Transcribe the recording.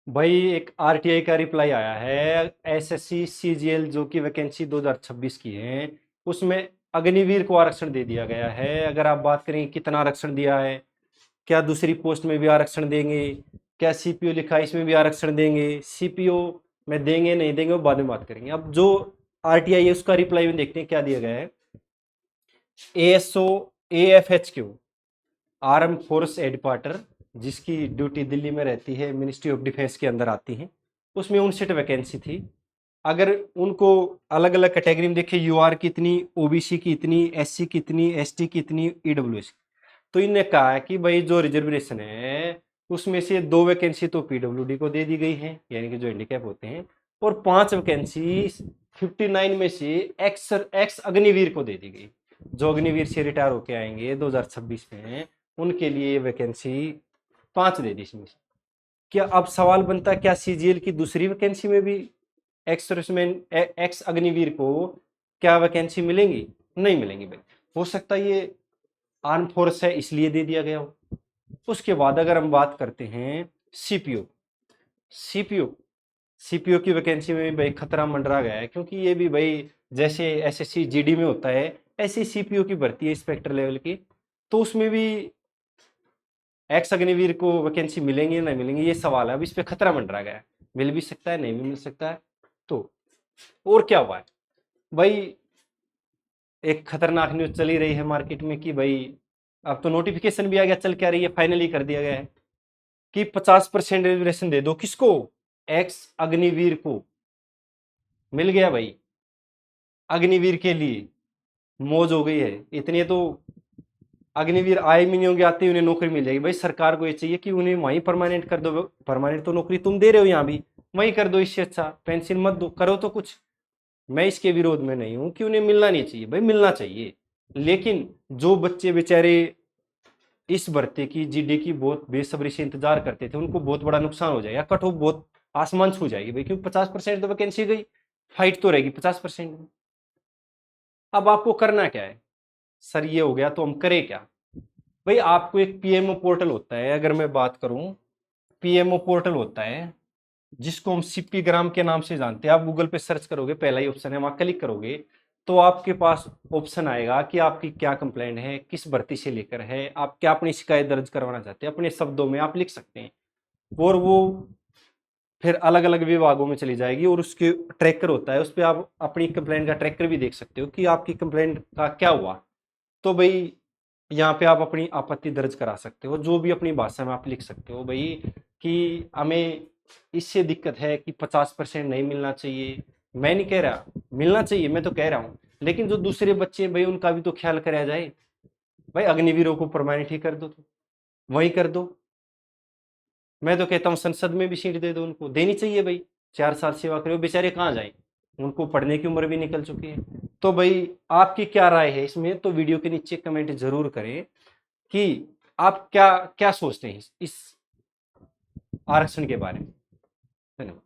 भाई एक आरटीआई का रिप्लाई आया है, एसएससी सीजीएल जो कि वैकेंसी 2026 की है, उसमें अग्निवीर को आरक्षण दे दिया गया है। अगर आप बात करें कितना आरक्षण दिया है, क्या दूसरी पोस्ट में भी आरक्षण देंगे, क्या सीपीओ लिखा है इसमें भी आरक्षण देंगे, सीपीओ में देंगे नहीं देंगे वो बाद में बात करेंगे। अब जो आरटीआई है उसका रिप्लाई में देखते हैं क्या दिया गया है। एएसओ एएफएचक्यू आर्म फोर्स हेडक्वार्टर, जिसकी ड्यूटी दिल्ली में रहती है, मिनिस्ट्री ऑफ डिफेंस के अंदर आती है, उसमें 59 वैकेंसी थी। अगर उनको अलग अलग कैटेगरी में देखें, यूआर की इतनी, ओबीसी की इतनी, एससी की इतनी, एसटी की इतनी, ईडब्ल्यूएस, तो इनने कहा है कि भाई जो रिजर्वेशन है उसमें से 2 वैकेंसी तो पीडब्ल्यूडी को दे दी गई है, यानी कि जो हैंडीकैप होते हैं, और 5 वैकेंसी 59 में से एक्स एक्स अग्निवीर को दे दी गई। जो अग्निवीर से रिटायर होके आएंगे 2026 में, उनके लिए ये वैकेंसी 5 दे दी इसमें से। क्या अब सवाल बनता है, क्या सीजीएल की दूसरी वैकेंसी में भी एक्स सर्विसमैन एक्स अग्निवीर को क्या वैकेंसी मिलेंगी? नहीं मिलेंगी भाई। हो सकता है ये आर्म फोर्स है इसलिए दे दिया गया हो। उसके बाद अगर हम बात करते हैं सीपीओ, सीपीओ सीपीओ की वैकेंसी में भी भाई खतरा मंडरा गया है, क्योंकि ये भी भाई जैसे एसएससी जीडी में होता है ऐसी सीपीओ की भर्ती है इंस्पेक्टर लेवल की, तो उसमें भी एक्स अग्निवीर को वैकेंसी मिलेंगी या नहीं मिलेंगी ये सवाल है। अब इस पे खतरा मंडरा गया है, मिल भी सकता है नहीं भी मिल सकता है। तो और क्या हुआ है भाई, एक खतरनाक न्यूज चली रही है मार्केट में कि भाई अब तो नोटिफिकेशन भी आ गया, चल क्या रही है, फाइनली कर दिया गया है कि 50% रिजर्वेशन दे दो। किसको? एक्स अग्निवीर को। मिल गया भाई, अग्निवीर के लिए मौज हो गई है। इतने तो अग्निवीर आए भी नहीं होंगे, आते ही उन्हें नौकरी मिल जाएगी। भाई सरकार को ये चाहिए कि उन्हें वहीं परमानेंट कर दो। परमानेंट तो नौकरी तुम दे रहे हो यहाँ भी, वहीं कर दो, इससे अच्छा पेंशन मत दो, करो तो कुछ। मैं इसके विरोध में नहीं हूं कि उन्हें मिलना नहीं चाहिए, भाई मिलना चाहिए, लेकिन जो बच्चे बेचारे इस भर्ती की जीडी की बहुत बेसब्री से इंतजार करते थे, उनको बहुत बड़ा नुकसान हो जाएगा, कट ऑफ बहुत आसमान छू जाएगी भाई, क्योंकि 50% तो वैकेंसी गई, फाइट तो रहेगी 50% में। अब आपको करना क्या है? सर ये हो गया तो हम करें क्या? भाई आपको एक पीएमओ पोर्टल होता है, अगर मैं बात करूं, पीएमओ पोर्टल होता है जिसको हम सीपी ग्राम के नाम से जानते हैं। आप गूगल पे सर्च करोगे, पहला ही ऑप्शन है, वहां क्लिक करोगे तो आपके पास ऑप्शन आएगा कि आपकी क्या कंप्लेंट है, किस भर्ती से लेकर है, आप क्या अपनी शिकायत दर्ज करवाना चाहते हैं, अपने शब्दों में आप लिख सकते हैं। और वो फिर अलग अलग विभागों में चली जाएगी, और उसके ट्रैकर होता है, उस पर आप अपनी कंप्लेंट का ट्रैकर भी देख सकते हो कि आपकी कंप्लेंट का क्या हुआ। तो भाई यहाँ पे आप अपनी आपत्ति दर्ज करा सकते हो, जो भी अपनी भाषा में आप लिख सकते हो भाई कि हमें इससे दिक्कत है कि 50% नहीं मिलना चाहिए। मैं नहीं कह रहा मिलना चाहिए, मैं तो कह रहा हूँ, लेकिन जो दूसरे बच्चे भाई उनका भी तो ख्याल करा जाए। भाई अग्निवीरों को परमानेंट ही कर दो, तो वही कर दो। मैं तो कहता हूँ संसद में भी सीट दे दो, उनको देनी चाहिए भाई। 4 साल सेवा करे, बेचारे कहाँ जाए, उनको पढ़ने की उम्र भी निकल चुकी है। तो भाई आपकी क्या राय है इसमें, तो वीडियो के नीचे कमेंट जरूर करें कि आप क्या क्या सोचते हैं इस आरक्षण के बारे में। धन्यवाद।